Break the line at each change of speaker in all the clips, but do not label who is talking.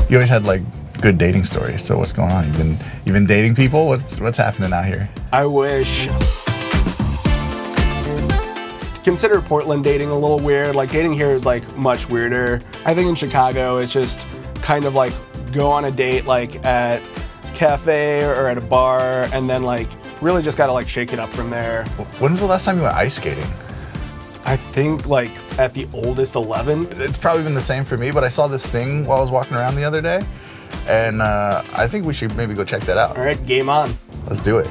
You always had like good dating stories. So what's going on? You've been dating people? What's happening out here?
I wish. Consider Portland dating a little weird. Like dating here is like much weirder. I think in Chicago it's just kind of like go on a date like at cafe or at a bar and then like really just gotta like shake it up from there.
When was the last time you went ice skating?
I think like at the oldest 11.
It's probably been the same for me, but I saw this thing while I was walking around the other day, and I think we should maybe go check that out.
All right, game on.
Let's do it.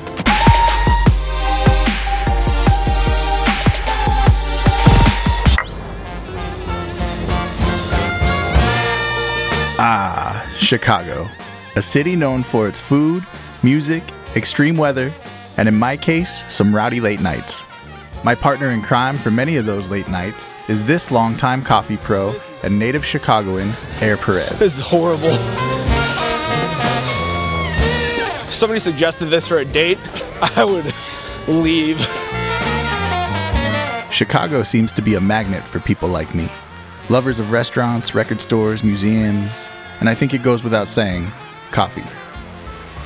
Ah, Chicago. A city known for its food, music, extreme weather, and in my case, some rowdy late nights. My partner in crime for many of those late nights is this longtime coffee pro and native Chicagoan, Perez.
This is horrible. If somebody suggested this for a date, I would leave.
Chicago seems to be a magnet for people like me. Lovers of restaurants, record stores, museums, and I think it goes without saying, coffee.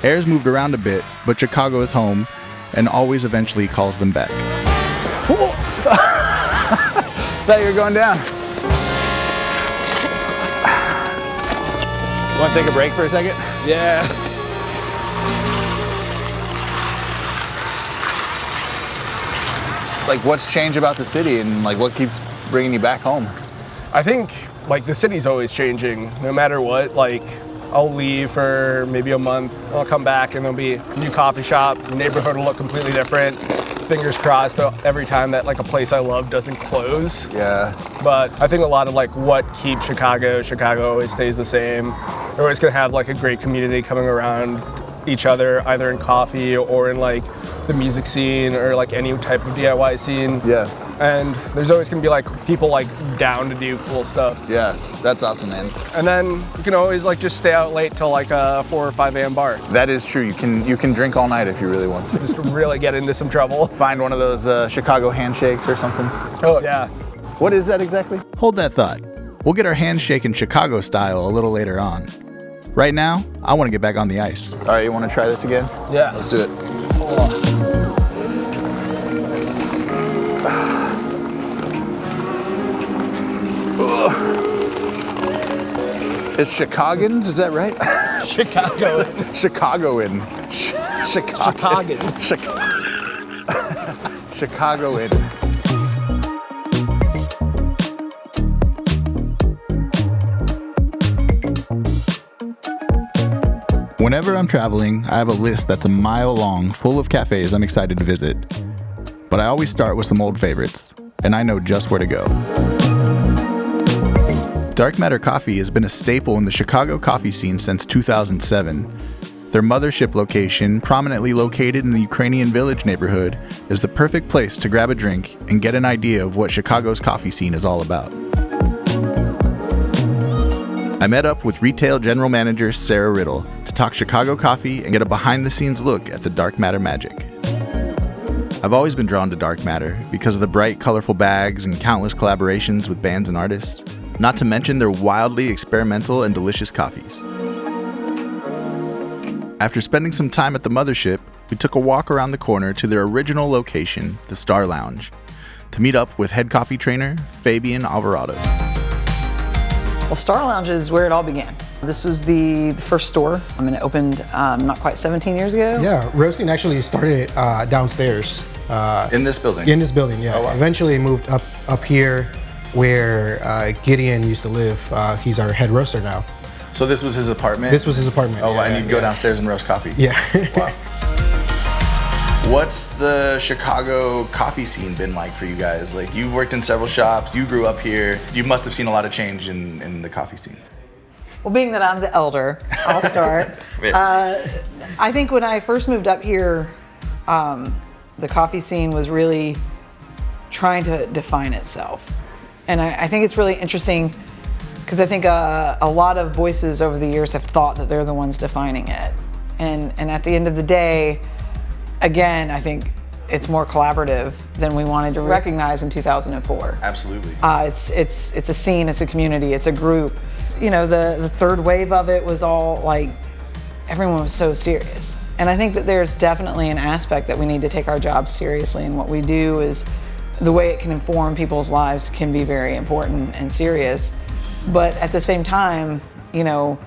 Ayers moved around a bit, but Chicago is home and always eventually calls them back.
Thought you were going down. You want to take a break for a second?
Yeah.
Like, what's changed about the city, and like what keeps bringing you back home?
I think like the city's always changing, no matter what. Like I'll leave for maybe a month, I'll come back and there'll be a new coffee shop, the neighborhood will look completely different. Fingers crossed though, every time that like a place I love doesn't close.
Yeah.
But I think a lot of like what keeps Chicago always stays the same. We're always gonna have like a great community coming around each other, either in coffee or in like the music scene or like any type of DIY scene.
Yeah.
And there's always gonna be like people like down to do cool stuff.
Yeah, that's awesome, man.
And then you can always like just stay out late till like a 4 or 5 a.m. bar.
That is true. You can drink all night if you really want to.
Just really get into some trouble.
Find one of those Chicago handshakes or something.
Oh yeah.
What is that exactly?
Hold that thought. We'll get our handshake in Chicago style a little later on. Right now, I want to get back on the ice.
All right, you want to try this again?
Yeah.
Let's do it. It's Chicagans, is that right?
Chicago.
Chicagoan.
Chicago.
Chicagoan.
Whenever I'm traveling, I have a list that's a mile long full of cafes I'm excited to visit. But I always start with some old favorites, and I know just where to go. Dark Matter Coffee has been a staple in the Chicago coffee scene since 2007. Their mothership location, prominently located in the Ukrainian Village neighborhood, is the perfect place to grab a drink and get an idea of what Chicago's coffee scene is all about. I met up with retail general manager Sarah Riddle to talk Chicago coffee and get a behind-the-scenes look at the Dark Matter magic. I've always been drawn to Dark Matter because of the bright, colorful bags and countless collaborations with bands and artists, not to mention their wildly experimental and delicious coffees. After spending some time at the mothership, we took a walk around the corner to their original location, the Star Lounge, to meet up with head coffee trainer Fabian Alvarado.
Well, Star Lounge is where it all began. This was the first store. I mean, it opened not quite 17 years ago.
Yeah, roasting actually started downstairs.
In this building?
In this building, yeah.
Oh, wow.
Eventually moved up here where Gideon used to live. He's our head roaster now.
So this was his apartment?
This was his apartment.
Oh,
yeah,
and you'd go downstairs and roast coffee?
Yeah.
Wow. What's the Chicago coffee scene been like for you guys? Like, you've worked in several shops, you grew up here. You must have seen a lot of change in the coffee scene.
Well, being that I'm the elder, I'll start. I think when I first moved up here, the coffee scene was really trying to define itself. And I think it's really interesting because I think a lot of voices over the years have thought that they're the ones defining it. And at the end of the day, again, I think it's more collaborative than we wanted to recognize in 2004.
Absolutely.
It's a scene, it's a community, it's a group. You know, the third wave of it was all like, everyone was so serious. And I think that there's definitely an aspect that we need to take our jobs seriously, and what we do is the way it can inform people's lives can be very important and serious. But at the same time, you know,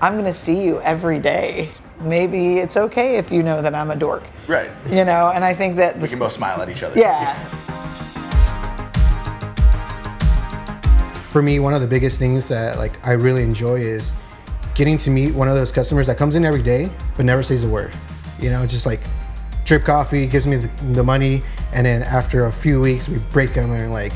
I'm gonna see you every day. Maybe it's okay if you know that I'm a dork.
Right.
You know, and I think that
we can both smile at each other.
Yeah.
For me, one of the biggest things that like I really enjoy is getting to meet one of those customers that comes in every day but never says a word. You know, just like drip coffee, gives me the money, and then after a few weeks we break them and we're like,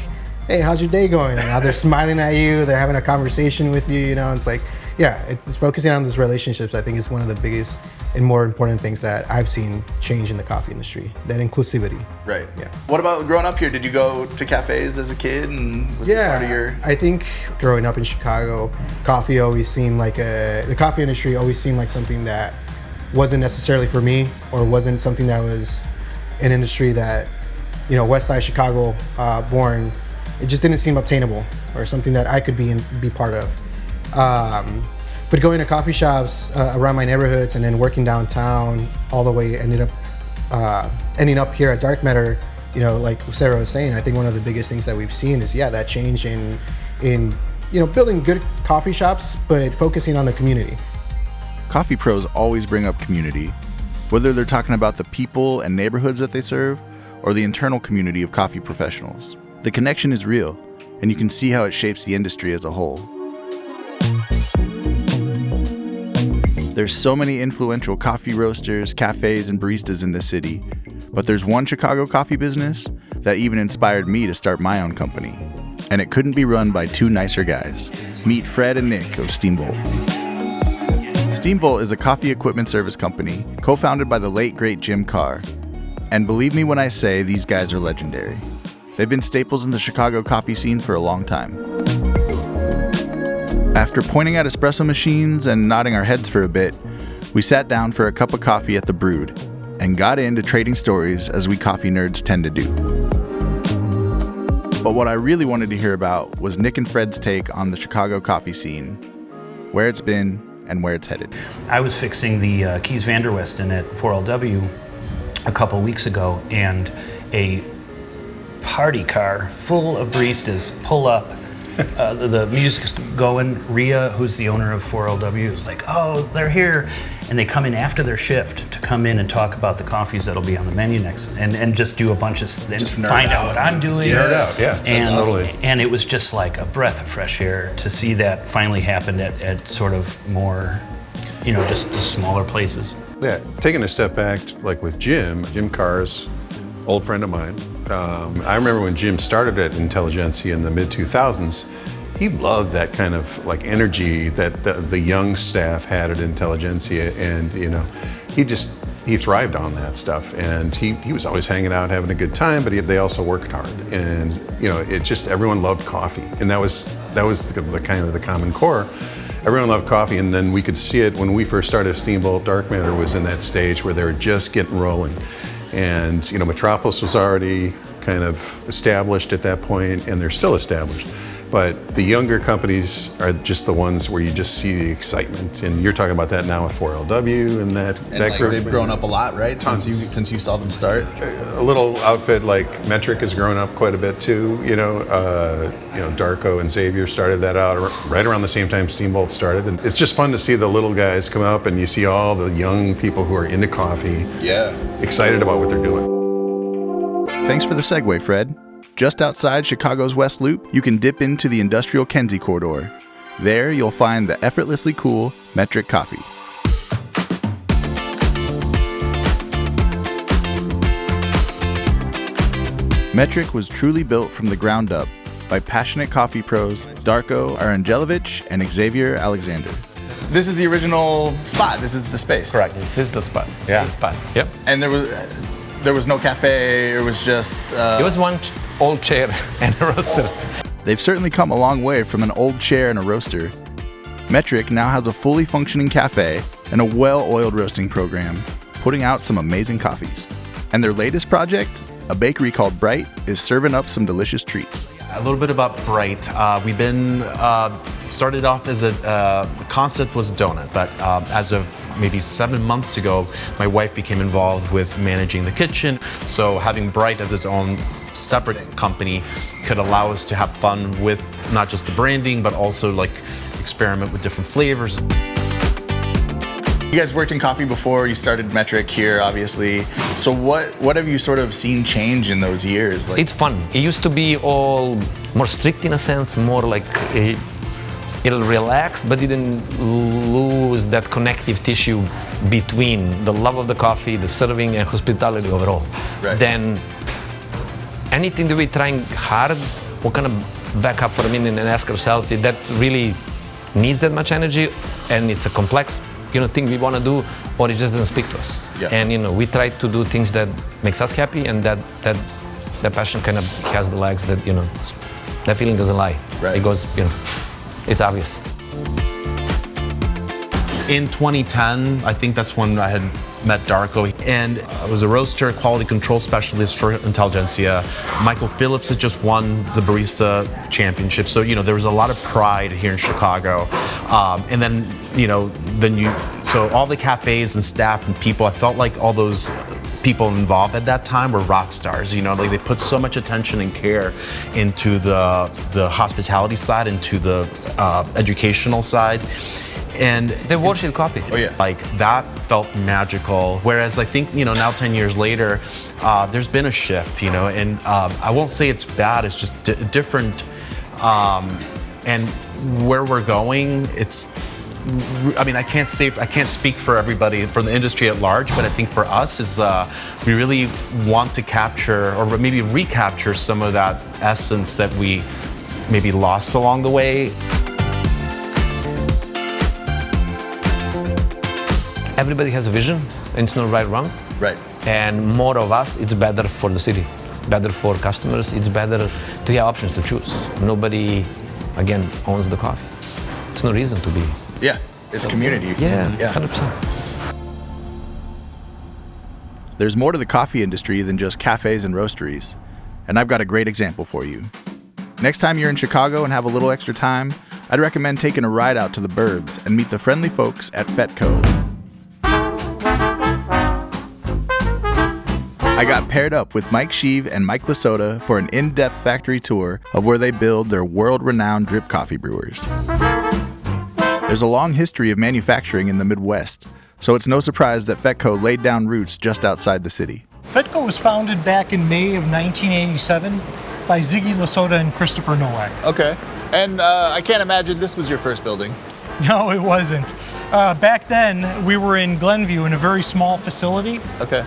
hey, how's your day going? And now they're smiling at you, they're having a conversation with you, you know. It's like, yeah, it's focusing on those relationships, I think, is one of the biggest and more important things that I've seen change in the coffee industry, that inclusivity.
Right.
Yeah.
What about growing up here? Did you go to cafes as a kid, and was it part of your...
I think growing up in Chicago, coffee always seemed like the coffee industry always seemed like something that wasn't necessarily for me, or wasn't something that was an industry that, you know, West Side Chicago born, it just didn't seem obtainable or something that I could be part of. But going to coffee shops around my neighborhoods and then working downtown all the way ending up here at Dark Matter, you know, like Sarah was saying, I think one of the biggest things that we've seen is, yeah, that change in you know, building good coffee shops, but focusing on the community.
Coffee pros always bring up community, whether they're talking about the people and neighborhoods that they serve or the internal community of coffee professionals. The connection is real, and you can see how it shapes the industry as a whole. There's so many influential coffee roasters, cafes, and baristas in the city, but there's one Chicago coffee business that even inspired me to start my own company. And it couldn't be run by two nicer guys. Meet Fred and Nick of Steamvolt. Steamvolt is a coffee equipment service company co-founded by the late great Jim Carr. And believe me when I say these guys are legendary. They've been staples in the Chicago coffee scene for a long time. After pointing at espresso machines and nodding our heads for a bit, we sat down for a cup of coffee at the Brood and got into trading stories as we coffee nerds tend to do. But what I really wanted to hear about was Nick and Fred's take on the Chicago coffee scene, where it's been and where it's headed.
I was fixing the Keys Vanderwesten at 4LW a couple weeks ago, and a party car full of baristas pull up. The music's going. Rhea, who's the owner of 4LW, is like, oh, they're here. And they come in after their shift to come in and talk about the coffees that'll be on the menu next, and just do a bunch of, and find out what I'm doing.
Nerd out, yeah.
And it was just like a breath of fresh air to see that finally happen at sort of more, you know, just smaller places.
Yeah, taking a step back, like with Jim Carr's old friend of mine. I remember when Jim started at Intelligentsia in the mid-2000s, he loved that kind of like energy that the young staff had at Intelligentsia, and you know, he thrived on that stuff, and he was always hanging out, having a good time, but they also worked hard, and you know, it just, everyone loved coffee, and that was the kind of the common core. Everyone loved coffee, and then we could see it when we first started. Steamvolt Dark Matter was in that stage where they were just getting rolling. And you know, Metropolis was already kind of established at that point, and they're still established. But the younger companies are just the ones where you just see the excitement, and you're talking about that now with 4LW and that
like
group.
They've grown up a lot, right? Since you saw them start.
A little outfit like Metric has grown up quite a bit too. You know, Darko and Xavier started that out right around the same time Steamvolt started, and it's just fun to see the little guys come up, and you see all the young people who are into coffee, excited about what they're doing.
Thanks for the segue, Fred. Just outside Chicago's West Loop, you can dip into the industrial Kenzie corridor. There, you'll find the effortlessly cool Metric Coffee. Metric was truly built from the ground up by passionate coffee pros Darko, Arandjelovic, and Xavier Alexander.
This is the original spot. This is the space.
Correct. This is the spot.
Yeah.
The spot. Yep.
And there was no cafe. It was just.
It was one old chair and a roaster.
They've certainly come a long way from an old chair and a roaster. Metric now has a fully functioning cafe and a well-oiled roasting program, putting out some amazing coffees. And their latest project, a bakery called Bright, is serving up some delicious treats.
A little bit about Bright. We've been started off as the concept was donut, but as of maybe 7 months ago, my wife became involved with managing the kitchen. So having Bright as its own separate company could allow us to have fun with not just the branding, but also like experiment with different flavors.
You guys worked in coffee before. You started Metric here, obviously. So what have you sort of seen change in those years? Like,
It's fun. It used to be all more strict in a sense, more like it'll relax, but didn't lose that connective tissue between the love of the coffee, the serving, and hospitality overall.
Right.
Then anything that we're trying hard, we're gonna back up for a minute and ask ourselves if that really needs that much energy, and it's a complex thing we want to do, or it just doesn't speak to us.
Yeah.
And we try to do things that makes us happy, and that passion kind of has the legs that that feeling doesn't lie.
Right.
It goes, it's obvious.
In 2010, I think that's when I had met Darko, and I was a roaster quality control specialist for Intelligentsia. Michael Phillips had just won the barista championship, so there was a lot of pride here in Chicago. And then so all the cafes and staff and people, I felt like all those people involved at that time were rock stars. Like they put so much attention and care into the hospitality side, into the educational side. And
They worship coffee.
oh yeah.
like that felt magical. Whereas I think, now 10 years later, there's been a shift, and I won't say it's bad, it's just different. And where we're going, I can't speak for everybody, for the industry at large, but I think for us is we really want to capture or maybe recapture some of that essence that we maybe lost along the way.
Everybody has a vision, and it's not right or wrong.
Right.
And more of us, it's better for the city, better for customers. It's better to have options to choose. Nobody, again, owns the coffee. It's no reason to be.
Yeah. It's community.
Yeah,
Yeah.
100%.
There's more to the coffee industry than just cafes and roasteries, and I've got a great example for you. Next time you're in Chicago and have a little extra time, I'd recommend taking a ride out to the burbs and meet the friendly folks at Fetco. I got paired up with Mike Scheve and Mike Lassota for an in-depth factory tour of where they build their world-renowned drip coffee brewers. There's a long history of manufacturing in the Midwest, so it's no surprise that Fetco laid down roots just outside the city.
Fetco was founded back in May of 1987 by Ziggy Lassota and Christopher Nowak.
Okay. And I can't imagine this was your first building.
No, it wasn't. Back then, we were in Glenview in a very small facility.
Okay.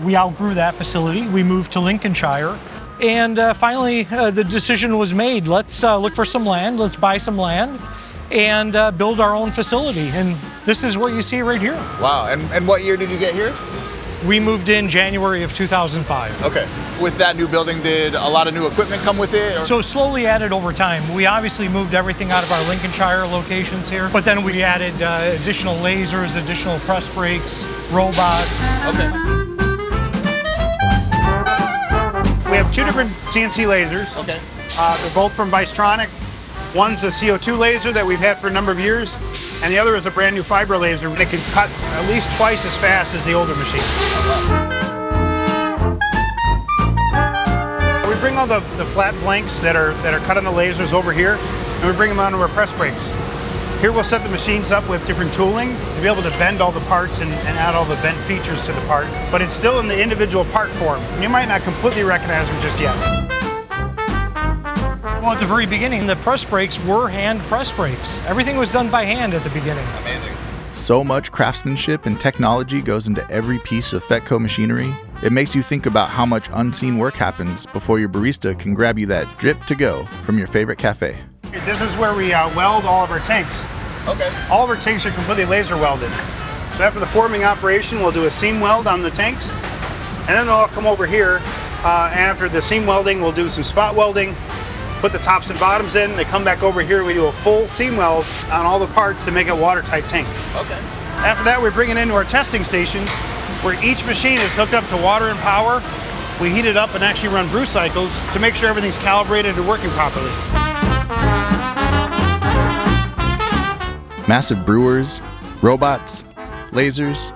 We outgrew that facility. We moved to Lincolnshire. And finally, the decision was made. Let's look for some land. Let's buy some land and build our own facility. And this is what you see right here.
Wow. And what year did you get here?
We moved in January of 2005.
Okay. With that new building, did a lot of new equipment come with it? Or?
So slowly added over time. We obviously moved everything out of our Lincolnshire locations here, but then we added additional lasers, additional press brakes, robots.
Okay.
We have two different CNC lasers.
Okay.
They're both from Bystronic. One's a CO2 laser that we've had for a number of years, and the other is a brand new fiber laser that can cut at least twice as fast as the older machine. We bring all the flat blanks that are cut on the lasers over here, and we bring them onto our press brakes. Here we'll set the machines up with different tooling to be able to bend all the parts and add all the bent features to the part, but it's still in the individual part form. You might not completely recognize them just yet.
Well, at the very beginning, the press brakes were hand press brakes. Everything was done by hand at the beginning.
Amazing.
So much craftsmanship and technology goes into every piece of Fetco machinery. It makes you think about how much unseen work happens before your barista can grab you that drip to go from your favorite cafe.
This is where we weld all of our tanks.
Okay.
All of our tanks are completely laser welded. So after the forming operation, we'll do a seam weld on the tanks, and then they'll all come over here. And after the seam welding, we'll do some spot welding, put the tops and bottoms in. They come back over here. We do a full seam weld on all the parts to make a watertight tank.
Okay.
After that, we bring it into our testing stations where each machine is hooked up to water and power. We heat it up and actually run brew cycles to make sure everything's calibrated and working properly.
Massive brewers, robots, lasers.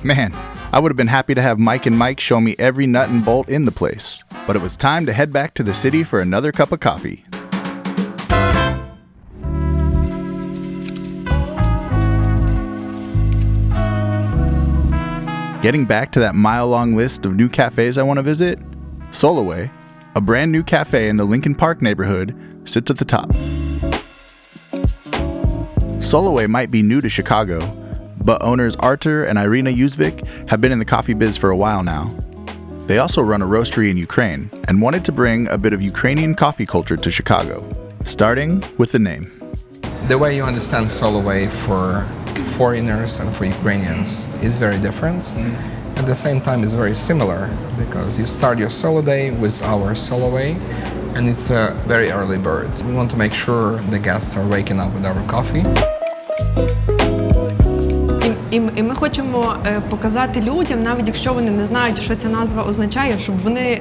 Man, I would have been happy to have Mike and Mike show me every nut and bolt in the place. But it was time to head back to the city for another cup of coffee. Getting back to that mile-long list of new cafes I want to visit, Soloway, a brand new cafe in the Lincoln Park neighborhood, sits at the top. Soloway might be new to Chicago, but owners Artur and Iriyna Yuzvic have been in the coffee biz for a while now. They also run a roastery in Ukraine and wanted to bring a bit of Ukrainian coffee culture to Chicago, starting with the name.
The way you understand Soloway for foreigners and for Ukrainians is very different. At the same time, it's very similar because you start your solo day with our Soloway, and it's a very early bird. We want to make sure the guests are waking up with our coffee.
І ми хочемо показати людям, навіть якщо вони не знають, що ця назва означає, щоб вони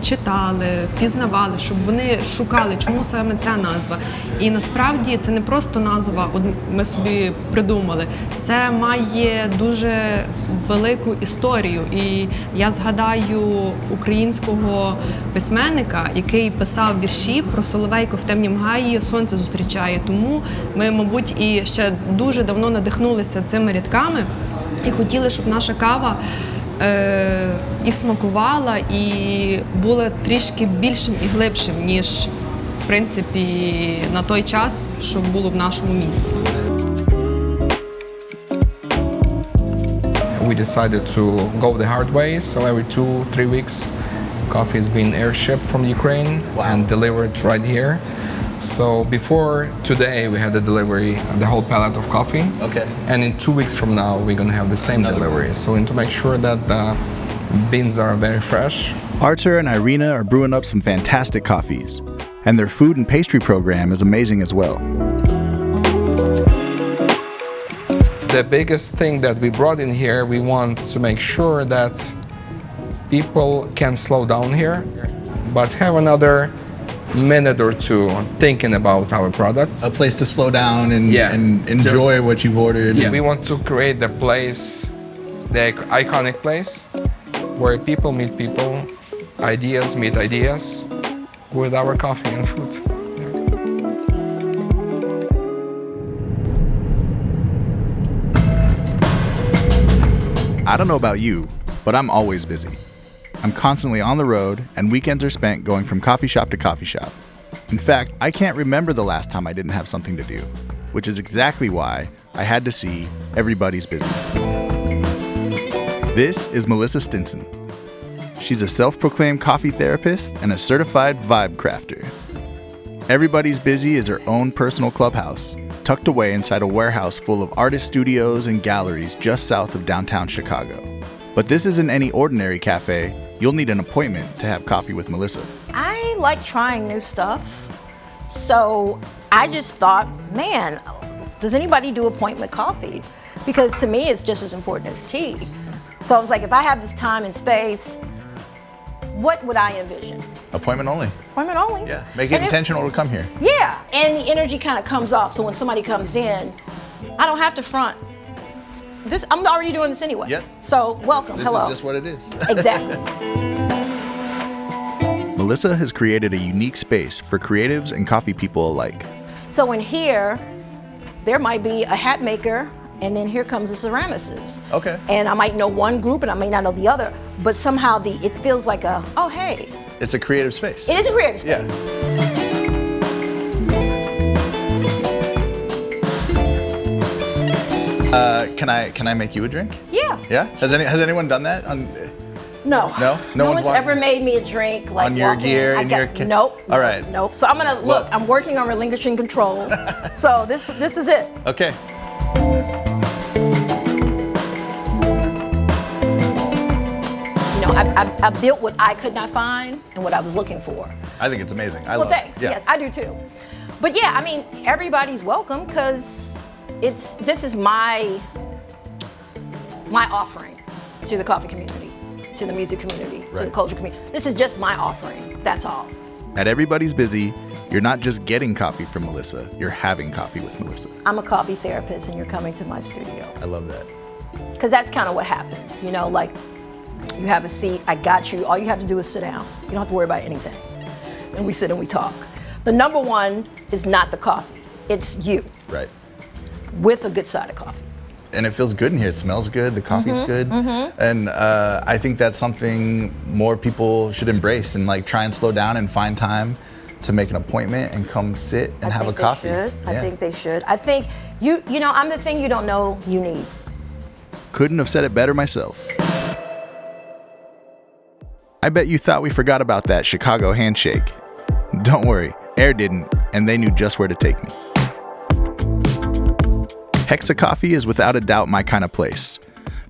читали, пізнавали, щоб вони шукали, чому саме ця назва. І насправді це не просто назва, ми собі придумали. Це має дуже велику історію. І я згадаю українського письменника, який писав вірші про Соловейко в темнім гаї «Сонце зустрічає». Тому ми, мабуть, і ще дуже давно надихнулися цими рядками і хотіли, щоб наша кава і смакувала, і була трішки більшим і глибшим, ніж, в принципі, на той час, що було в нашому місті.
We decided to go the hard way, so every 2-3 weeks coffee is being air-shipped from Ukraine and delivered right here. So before today we had the delivery of the whole pallet of coffee.
Okay.
And in 2 weeks from now we're going to have the same delivery. So we need to make sure that the beans are very fresh.
Artur and Iriyna are brewing up some fantastic coffees, and their food and pastry program is amazing as well.
The biggest thing that we brought in here, we want to make sure that people can slow down here, but have another minute or two thinking about our products.
A place to slow down and enjoy what you've ordered.
Yeah. We want to create the place, the iconic place, where people meet people, ideas meet ideas, with our coffee and food.
I don't know about you, but I'm always busy. I'm constantly on the road, and weekends are spent going from coffee shop to coffee shop. In fact, I can't remember the last time I didn't have something to do, which is exactly why I had to see Everybody's Busy. This is Melissa Stinson. She's a self-proclaimed coffee therapist and a certified vibe crafter. Everybody's Busy is her own personal clubhouse, tucked away inside a warehouse full of artist studios and galleries just south of downtown Chicago. But this isn't any ordinary cafe. You'll need an appointment to have coffee with Melissa.
I like trying new stuff. So I just thought, man, does anybody do appointment coffee? Because to me, it's just as important as tea. So I was like, if I have this time and space, what would I envision?
Appointment only.
Appointment only?
Yeah, make it intentional to come here.
Yeah, and the energy kind of comes off. So when somebody comes in, I don't have to front. I'm already doing this anyway.
Yep.
So welcome, hello.
This is just what it is.
Exactly.
Melissa has created a unique space for creatives and coffee people alike.
So in here, there might be a hat maker, and then here comes the ceramicists.
Okay.
And I might know one group and I may not know the other, but somehow it feels like oh hey.
It's a creative space.
It is a creative space.
Yeah. Can I make you a drink?
Yeah.
Yeah? Has anyone done that?
No.
No?
No one's ever made me a drink like
on your gear and your
Nope.
All right.
Nope. So I'm gonna look. I'm working on relinquishing control. So this is it.
Okay.
You know, I built what I could not find and what I was looking for.
I think it's amazing. I love
thanks.
it. Yeah.
Yes, I do too. But yeah, I mean, everybody's welcome because this is my offering. to the coffee community, to the music community, to the culture community. This is just my offering, that's all.
At Everybody's Busy, you're not just getting coffee from Melissa, you're having coffee with Melissa.
I'm a coffee therapist and you're coming to my studio.
I love that.
Because that's kind of what happens, you know, like you have a seat, I got you, all you have to do is sit down. You don't have to worry about anything. And we sit and we talk. The number one is not the coffee, it's you.
Right.
With a good side of coffee.
And it feels good in here. It smells good. The coffee's good. And I think that's something more people should embrace and like try and slow down and find time to make an appointment and come sit and have a coffee.
I think they should. I think you know, I'm the thing you don't know you need.
Couldn't have said it better myself. I bet you thought we forgot about that Chicago handshake. Don't worry, Air didn't, and they knew just where to take me. Hexe Coffee is without a doubt my kind of place.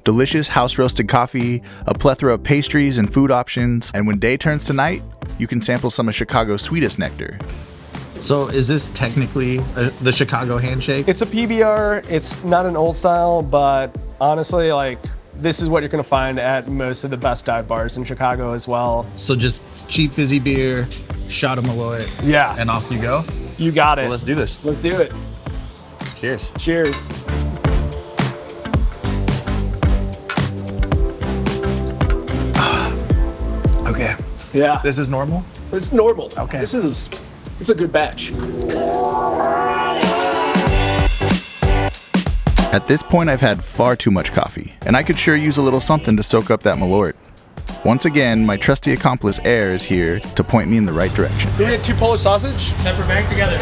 Delicious house-roasted coffee, a plethora of pastries and food options, and when day turns to night, you can sample some of Chicago's sweetest nectar.
So is this technically the Chicago handshake?
It's a PBR. It's not an old style, but honestly, like, this is what you're gonna find at most of the best dive bars in Chicago as well.
So just cheap fizzy beer, shot of Malloy, and off you go?
You got it.
Well, let's do this.
Let's do it.
Cheers.
Cheers.
Okay.
Yeah.
This is normal?
This is normal.
Okay.
It's a good batch.
At this point, I've had far too much coffee, and I could sure use a little something to soak up that Malort. Once again, my trusty accomplice Air is here to point me in the right direction.
Can we get 2 Polish sausage? Separate bag together.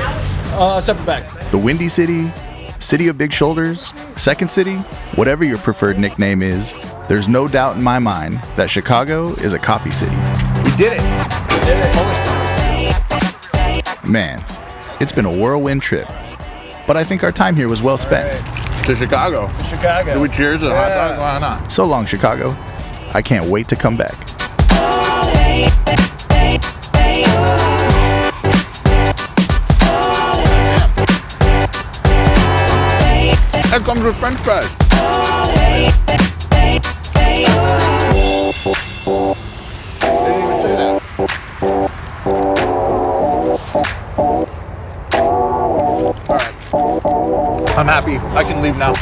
Separate bag.
The Windy City, City of Big Shoulders, Second City, whatever your preferred nickname is, there's no doubt in my mind that Chicago is a coffee city.
We did it.
Man, it's been a whirlwind trip, but I think our time here was well spent.
To Chicago.
To Chicago.
Do we cheers to a hot dog? Why not?
So long, Chicago. I can't wait to come back.
That comes with French fries. Didn't even say that. All right. I'm happy. I can leave now.